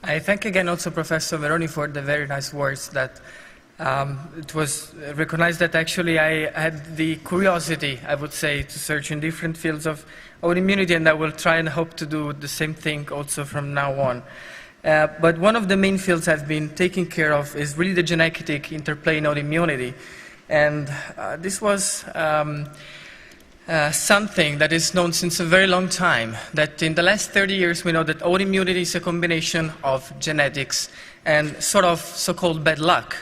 I thank again also Professor Veroni for the very nice words that it was recognized that actually I had the curiosity, I would say, to search in different fields of autoimmunity, and I will try and hope to do the same thing also from now on. But one of the main fields I've been taking care of is really the genetic interplay in autoimmunity. And this was something that is known since a very long time, that in the last 30 years we know that autoimmunity is a combination of genetics and sort of so-called bad luck.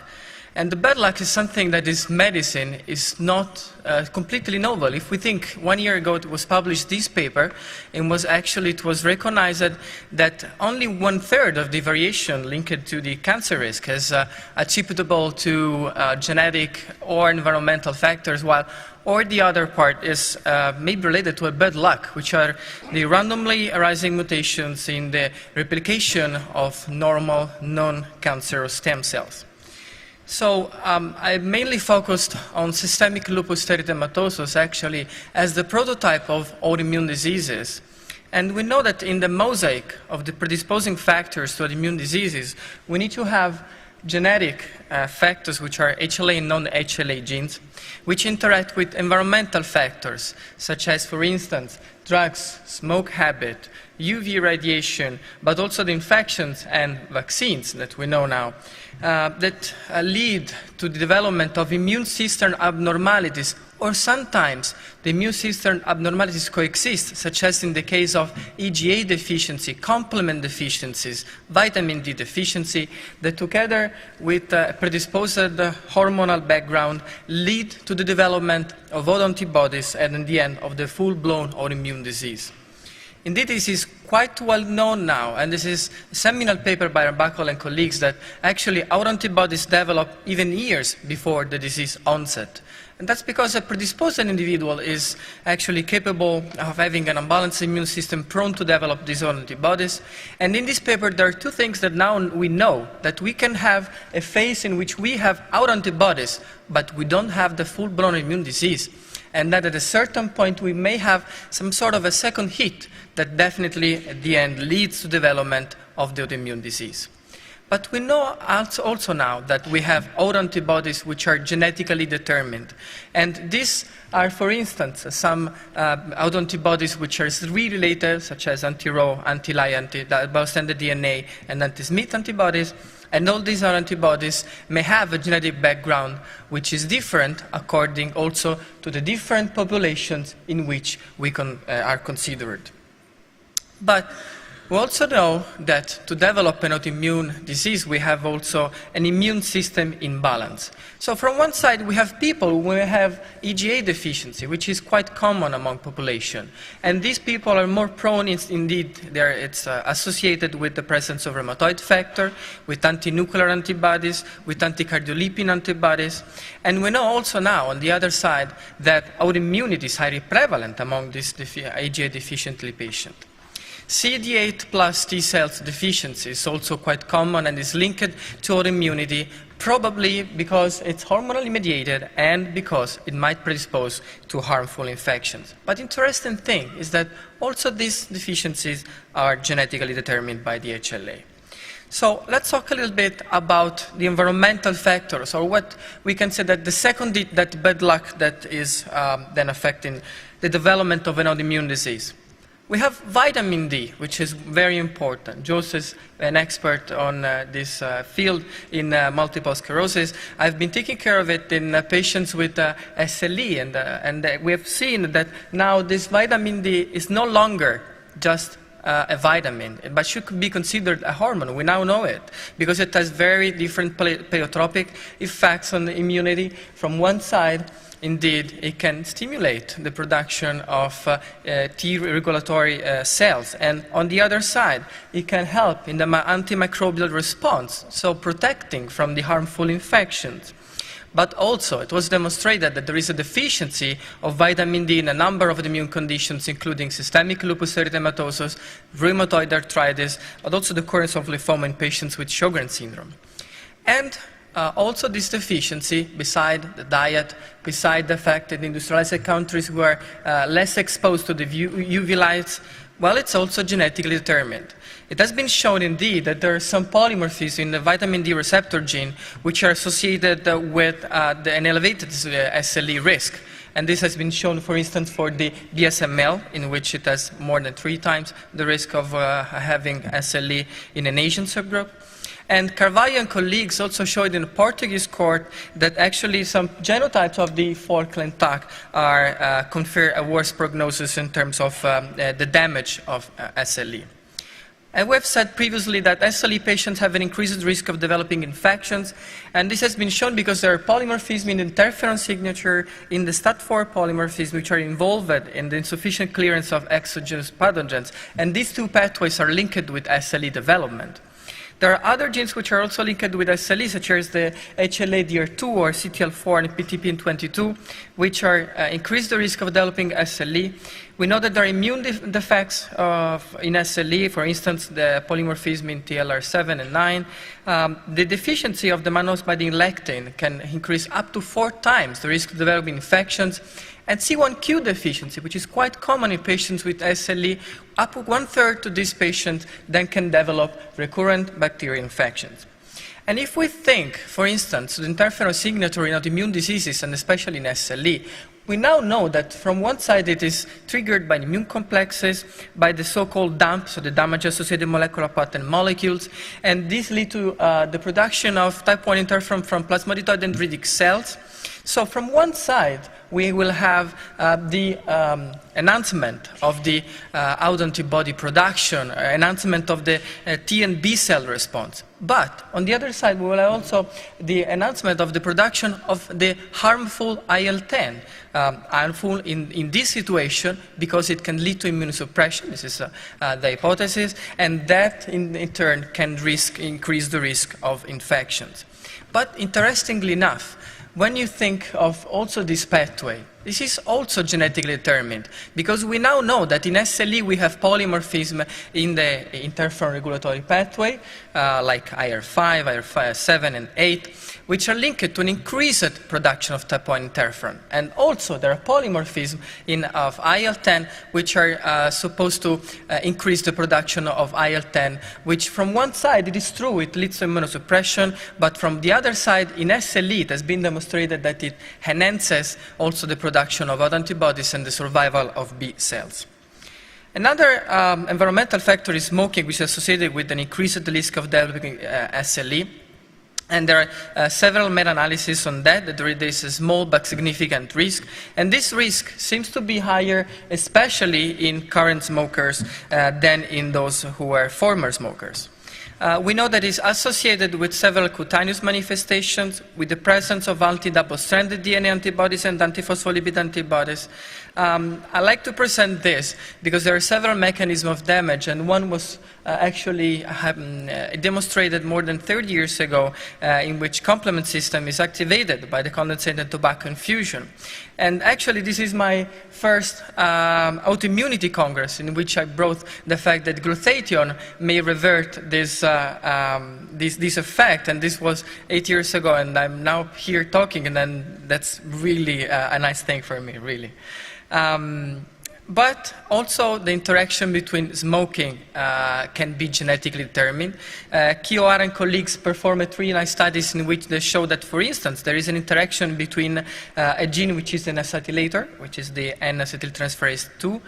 And the bad luck is something that is medicine is not completely novel. If we think 1 year ago it was published this paper, it was recognized that only 1/3 of the variation linked to the cancer risk is attributable to genetic or environmental factors, or the other part is maybe related to a bad luck, which are the randomly arising mutations in the replication of normal non-cancerous stem cells. So I mainly focused on systemic lupus erythematosus actually as the prototype of autoimmune diseases. And we know that in the mosaic of the predisposing factors to autoimmune diseases, we need to have genetic factors, which are HLA and non-HLA genes, which interact with environmental factors, such as, for instance, drugs, smoke habit, UV radiation, but also the infections and vaccines that we know now, that lead to the development of immune system abnormalities, or sometimes the immune system abnormalities coexist, such as in the case of EGA deficiency, complement deficiencies, vitamin D deficiency, that together with predisposed hormonal background lead to the development of autoantibodies and in the end of the full-blown autoimmune disease. Indeed, this is quite well known now, and this is a seminal paper by Arbuckle and colleagues that actually autoantibodies develop even years before the disease onset. And that's because a predisposed individual is actually capable of having an unbalanced immune system prone to develop these autoantibodies. And in this paper, there are two things that now we know, that we can have a phase in which we have autoantibodies, but we don't have the full-blown immune disease. And that at a certain point we may have some sort of a second hit that definitely at the end leads to development of the autoimmune disease. But we know also now that we have autoantibodies which are genetically determined. And these are, for instance, some autoantibodies which are SRI-related, such as anti-Rho, anti-Li, anti-bystander DNA, and anti-Smith antibodies. And all these antibodies may have a genetic background which is different according also to the different populations in which we are considered. But we also know that to develop an autoimmune disease, we have also an immune system imbalance. So from one side, we have people who have EGA deficiency, which is quite common among population. And these people are more prone, indeed, it's associated with the presence of rheumatoid factor, with anti-nuclear antibodies, with anti-cardiolipin antibodies. And we know also now, on the other side, that autoimmunity is highly prevalent among these EGA deficiently patients. CD8 plus T cells deficiency is also quite common and is linked to autoimmunity, probably because it's hormonally mediated and because it might predispose to harmful infections. But interesting thing is that also these deficiencies are genetically determined by the HLA. So let's talk a little bit about the environmental factors, or what we can say that the second that bad luck that is then affecting the development of an autoimmune disease. We have vitamin D, which is very important. Jose is an expert on this field in multiple sclerosis. I've been taking care of it in patients with SLE, and we have seen that now this vitamin D is no longer just a vitamin, but should be considered a hormone. We now know it, because it has very different pleiotropic effects on the immunity. From one side, indeed, it can stimulate the production of T regulatory cells. And on the other side, it can help in the antimicrobial response, so protecting from the harmful infections. But also, it was demonstrated that there is a deficiency of vitamin D in a number of immune conditions, including systemic lupus erythematosus, rheumatoid arthritis, but also the occurrence of lymphoma in patients with Sjogren's syndrome. And also this deficiency, beside the diet, beside the fact that industrialized countries were less exposed to the UV lights, Well, it's also genetically determined. It has been shown indeed that there are some polymorphisms in the vitamin D receptor gene which are associated with an elevated SLE risk. And this has been shown, for instance, for the BSML, in which it has more than 3 times the risk of having SLE in an Asian subgroup. And Carvalho and colleagues also showed in the Portuguese court that actually some genotypes of the Falkland TAC confer a worse prognosis in terms of the damage of SLE. And we have said previously that SLE patients have an increased risk of developing infections, and this has been shown because there are polymorphisms in the interferon signature, in the STAT4 polymorphisms, which are involved in the insufficient clearance of exogenous pathogens, and these 2 pathways are linked with SLE development. There are other genes which are also linked with SLE, such as the HLA-DR2 or CTL4 and PTPN22, which increase the risk of developing SLE. We know that there are immune defects in SLE, for instance, the polymorphism in TLR7 and 9. The deficiency of the mannose-binding lectin can increase up to 4 times the risk of developing infections. And C1q deficiency, which is quite common in patients with SLE, up to 1/3 of these patients then can develop recurrent bacterial infections. And if we think, for instance, the interferon signature in autoimmune diseases, and especially in SLE, we now know that from one side it is triggered by immune complexes, by the so-called DAMP, so the damage-associated molecular pattern molecules, and these lead to the production of type 1 interferon from plasmacytoid dendritic cells. So from one side, we will have the enhancement of the autoantibody production, enhancement of the T and B cell response. But on the other side, we will have also the enhancement of the production of the harmful IL-10. Harmful in this situation because it can lead to immunosuppression. This is the hypothesis, and that in turn can increase the risk of infections. But interestingly enough, when you think of also this pathway, this is also genetically determined, because we now know that in SLE we have polymorphism in the interferon regulatory pathway, like IR5, IR7, and 8, which are linked to an increased production of type 1 interferon. And also there are polymorphisms of IL-10, which are supposed to increase the production of IL-10, which from one side, it is true, it leads to immunosuppression, but from the other side, in SLE, it has been demonstrated that it enhances also the production of autoantibodies and the survival of B cells. Another environmental factor is smoking, which is associated with an increased risk of developing SLE. And there are several meta-analyses on that there is a small but significant risk. And this risk seems to be higher, especially in current smokers, than in those who are former smokers. We know that it's associated with several cutaneous manifestations, with the presence of anti-double-stranded DNA antibodies and antiphospholipid antibodies. I like to present this because there are several mechanisms of damage, and one was actually demonstrated more than 30 years ago, in which complement system is activated by the condensate and tobacco infusion. And actually, this is my first autoimmunity congress in which I brought the fact that glutathione may revert this effect, and this was 8 years ago, and I'm now here talking, and then that's really a nice thing for me, really. But also the interaction between smoking can be genetically determined. Kioara and colleagues performed 3 nice studies in which they show that, for instance, there is an interaction between a gene which is an acetylator, which is the N-acetyltransferase 2,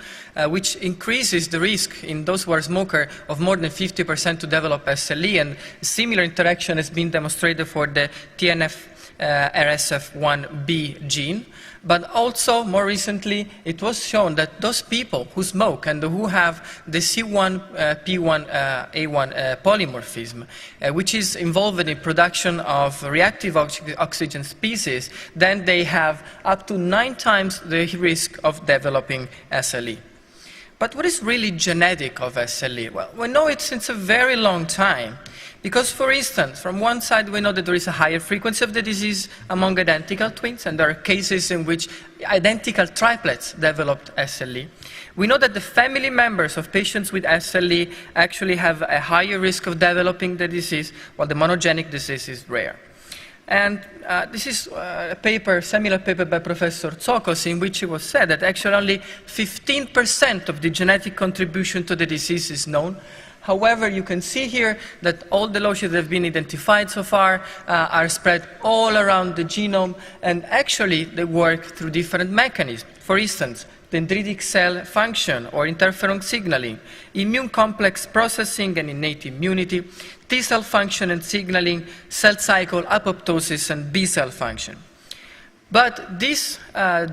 which increases the risk in those who are smokers of more than 50% to develop SLE, and similar interaction has been demonstrated for the TNF-RSF1B gene. But also, more recently, it was shown that those people who smoke and who have the C1P1A1 polymorphism, which is involved in production of reactive oxygen species, then they have up to 9 times the risk of developing SLE. But what is really genetic of SLE? Well, we know it since a very long time. Because, for instance, from one side we know that there is a higher frequency of the disease among identical twins, and there are cases in which identical triplets developed SLE. We know that the family members of patients with SLE actually have a higher risk of developing the disease, while the monogenic disease is rare. And this is a paper, seminal paper by Professor Tsokos, in which it was said that actually only 15% of the genetic contribution to the disease is known. However, you can see here that all the loci that have been identified so far are spread all around the genome, and actually they work through different mechanisms. For instance, dendritic cell function or interferon signaling, immune complex processing and innate immunity, T cell function and signaling, cell cycle, apoptosis, and B cell function. But these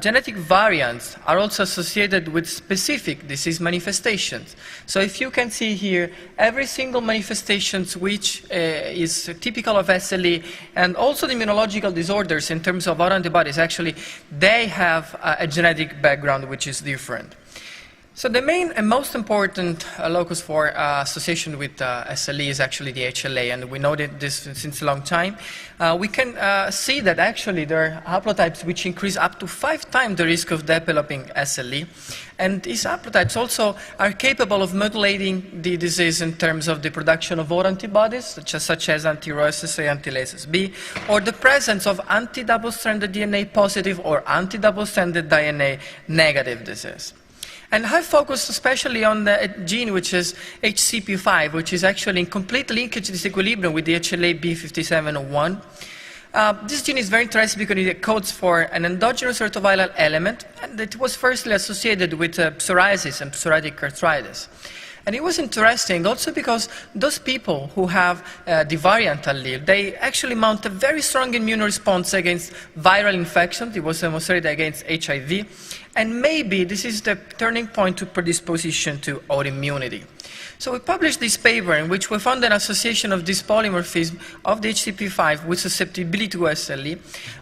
genetic variants are also associated with specific disease manifestations. So if you can see here, every single manifestation which is typical of SLE, and also the immunological disorders in terms of autoantibodies, actually, they have a genetic background which is different. So the main and most important locus for association with SLE is actually the HLA, and we know that this since a long time. We can see that actually there are haplotypes which increase up to 5 times the risk of developing SLE, and these haplotypes also are capable of modulating the disease in terms of the production of autoantibodies, such as anti-Rho SSA, anti-LASB, or the presence of anti-double-stranded DNA positive or anti-double-stranded DNA negative disease. And I focused especially on the gene which is HCP5, which is actually in complete linkage disequilibrium with the HLA B5701. This gene is very interesting because it codes for an endogenous retroviral element, and it was firstly associated with psoriasis and psoriatic arthritis. And it was interesting also because those people who have the variant allele, they actually mount a very strong immune response against viral infections. It was demonstrated against HIV. And maybe this is the turning point to predisposition to autoimmunity. So we published this paper in which we found an association of this polymorphism of the HCP5 with susceptibility to SLE,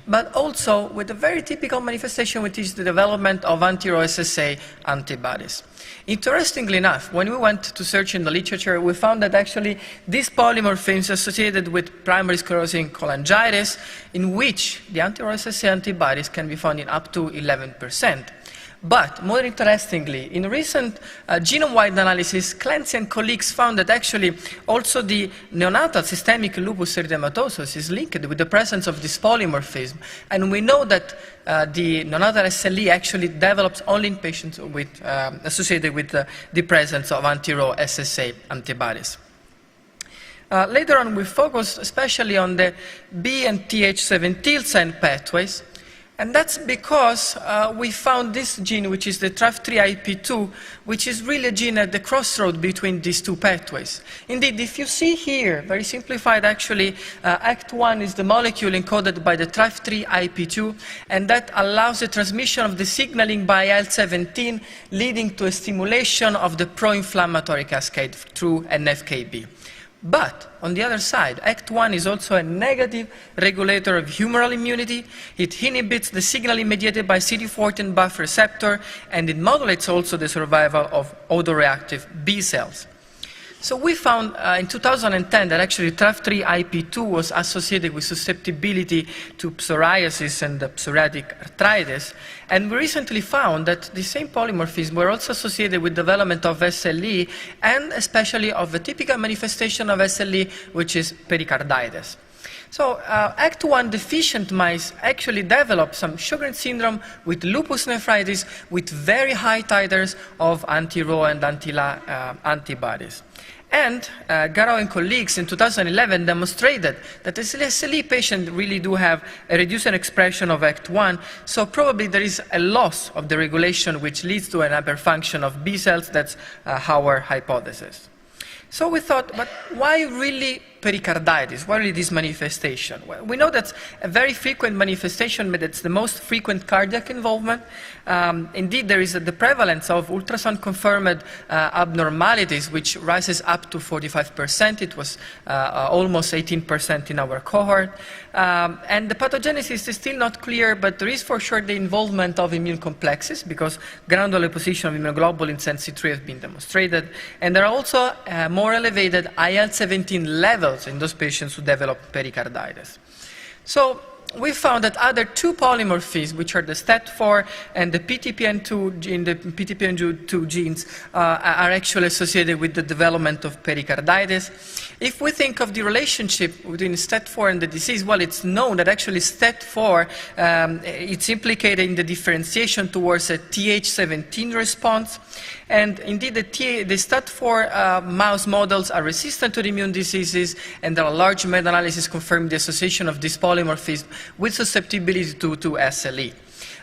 but also with a very typical manifestation, which is the development of anti-Rho SSA antibodies. Interestingly enough, when we went to search in the literature, we found that actually this polymorphism is associated with primary sclerosing cholangitis, in which the anti-Rho SSA antibodies can be found in up to 11%. But more interestingly, in recent genome-wide analysis, Clancy and colleagues found that actually also the neonatal systemic lupus erythematosus is linked with the presence of this polymorphism. And we know that the neonatal SLE actually develops only in patients with, associated with the presence of anti-Rho SSA antibodies. Later on, we focused especially on the B and Th17 pathways. And that's because we found this gene, which is the TRAF3IP2, which is really a gene at the crossroad between these two pathways. Indeed, if you see here, very simplified actually, ACT1 is the molecule encoded by the TRAF3IP2, and that allows the transmission of the signaling by IL-17, leading to a stimulation of the pro-inflammatory cascade through NFKB. But on the other side, ACT1 is also a negative regulator of humoral immunity. It inhibits the signaling mediated by CD14 buff receptor, and it modulates also the survival of autoreactive B cells. So we found in 2010 that actually TRAF3IP2 was associated with susceptibility to psoriasis and psoriatic arthritis. And we recently found that the same polymorphisms were also associated with development of SLE, and especially of a typical manifestation of SLE, which is pericarditis. So ACT1 deficient mice actually develop some Sjogren's syndrome with lupus nephritis with very high titers of anti-Rho and anti-La antibodies. And Garau and colleagues in 2011 demonstrated that the SLE patients really do have a reduced expression of ACT1, so probably there is a loss of the regulation which leads to an hyperfunction of B cells. That's our hypothesis. So we thought, but why really pericarditis? Why really this manifestation? Well, we know that's a very frequent manifestation, but it's the most frequent cardiac involvement. Indeed, there is the prevalence of ultrasound-confirmed abnormalities, which rises up to 45%. It was almost 18% in our cohort. And the pathogenesis is still not clear, but there is for sure the involvement of immune complexes, because granular position of immunoglobulins and C3 has been demonstrated. And there are also more elevated IL-17 levels in those patients who develop pericarditis. So we found that other two polymorphisms, which are the STAT4 and the PTPN2 gene, the PTPN2 genes, are actually associated with the development of pericarditis. If we think of the relationship between STAT4 and the disease, well, it's known that actually STAT4 it's implicated in the differentiation towards a Th17 response. And indeed, the STAT4 mouse models are resistant to the immune diseases, and there are large meta-analyses confirming the association of this polymorphism with susceptibility to SLE.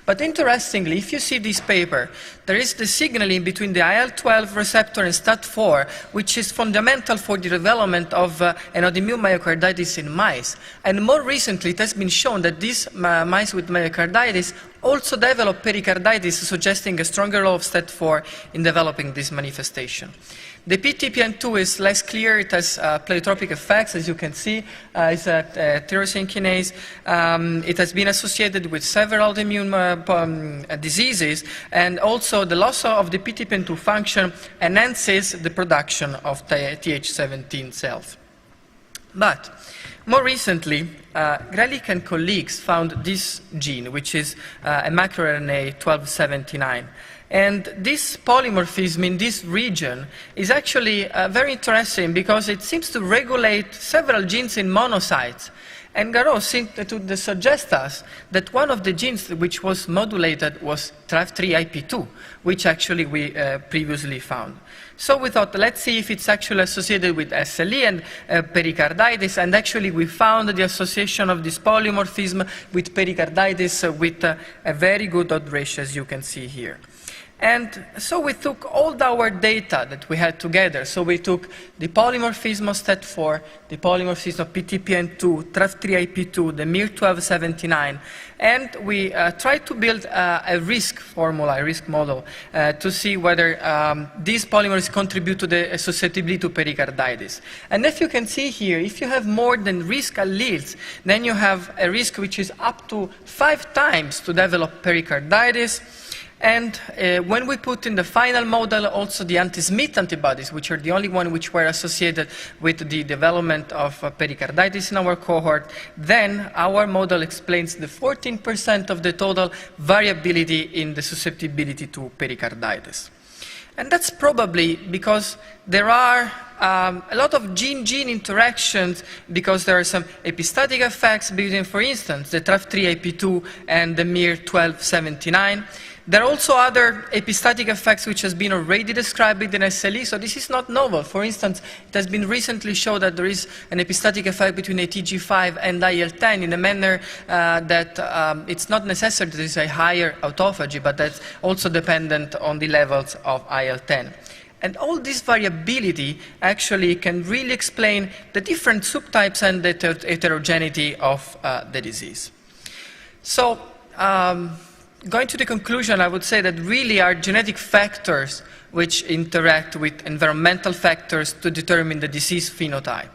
But interestingly, if you see this paper, there is the signaling between the IL-12 receptor and STAT4, which is fundamental for the development of an autoimmune myocarditis in mice. And more recently, it has been shown that these mice with myocarditis also develop pericarditis, suggesting a stronger role of STAT4 in developing this manifestation. The PTPN2 is less clear. It has pleiotropic effects, as you can see. It's a tyrosine kinase. It has been associated with several autoimmune diseases, and also the loss of the PTPN2 function enhances the production of Th17 cells. But more recently, Grelick and colleagues found this gene, which is a microRNA 1279. And this polymorphism in this region is actually very interesting because it seems to regulate several genes in monocytes. And Garot seemed to suggest us that one of the genes which was modulated was TRAF3IP2, which actually we previously found. So we thought, let's see if it's actually associated with SLE and pericarditis, and actually we found the association of this polymorphism with pericarditis with a very good odds ratio, as you can see here. And so we took all our data that we had together. So we took the polymorphism of STAT4, the polymorphism of PTPN2, TRAF3IP2, the miR1279, and we tried to build a risk formula, a risk model, to see whether these polymers contribute to the susceptibility to pericarditis. And if you can see here, if you have more than risk alleles, then you have a risk which is up to 5 times to develop pericarditis. And when we put in the final model also the anti-Smith antibodies, which are the only one which were associated with the development of pericarditis in our cohort, then our model explains the 14% of the total variability in the susceptibility to pericarditis. And that's probably because there are a lot of gene-gene interactions, because there are some epistatic effects between, for instance, the TRAF3IP2 and the miR1279. There are also other epistatic effects which has been already described in SLE, so this is not novel. For instance, it has been recently shown that there is an epistatic effect between ATG5 and IL-10 in a manner that it's not necessary that there is a higher autophagy, but that's also dependent on the levels of IL-10. And all this variability actually can really explain the different subtypes and the heterogeneity of the disease. So, going to the conclusion, I would say that really are genetic factors which interact with environmental factors to determine the disease phenotype.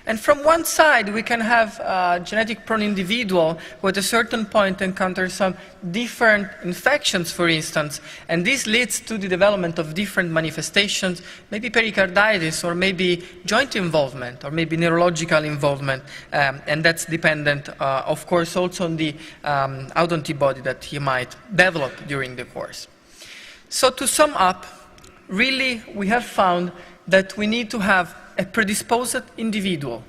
And from one side, we can have a genetic prone individual who at a certain point encounters some different infections, for instance, and this leads to the development of different manifestations, maybe pericarditis, or maybe joint involvement, or maybe neurological involvement, and that's dependent, of course, also on the autoantibody that he might develop during the course. So to sum up, really, we have found that we need to have a predisposed individual.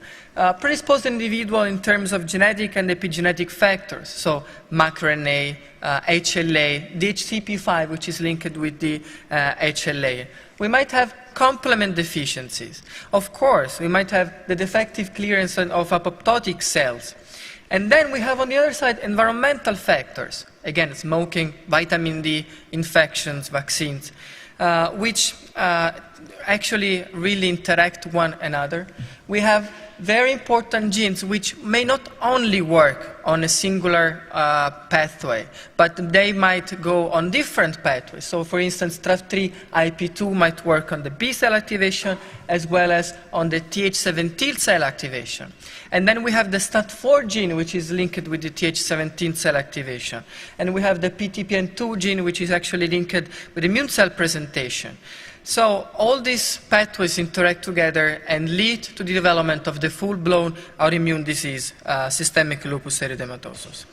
Predisposed individual in terms of genetic and epigenetic factors, so macroRNA, HLA, DHCP5, which is linked with the HLA. We might have complement deficiencies. Of course, we might have the defective clearance of apoptotic cells. And then we have on the other side environmental factors. Again, smoking, vitamin D, infections, vaccines, which actually really interact one another. We have very important genes which may not only work on a singular pathway, but they might go on different pathways. So for instance, TRAF3IP2 might work on the B cell activation as well as on the Th17 cell activation. And then we have the STAT4 gene, which is linked with the Th17 cell activation. And we have the PTPN2 gene, which is actually linked with immune cell presentation. So all these pathways interact together and lead to the development of the full-blown autoimmune disease, systemic lupus erythematosus.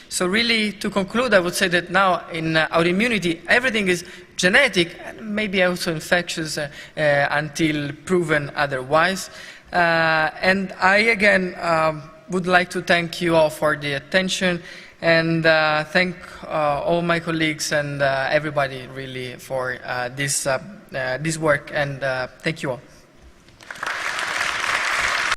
So really, to conclude, I would say that now in autoimmunity, everything is genetic, and maybe also infectious until proven otherwise. And I, again, would like to thank you all for the attention, and thank all my colleagues and everybody really for this work, and thank you all.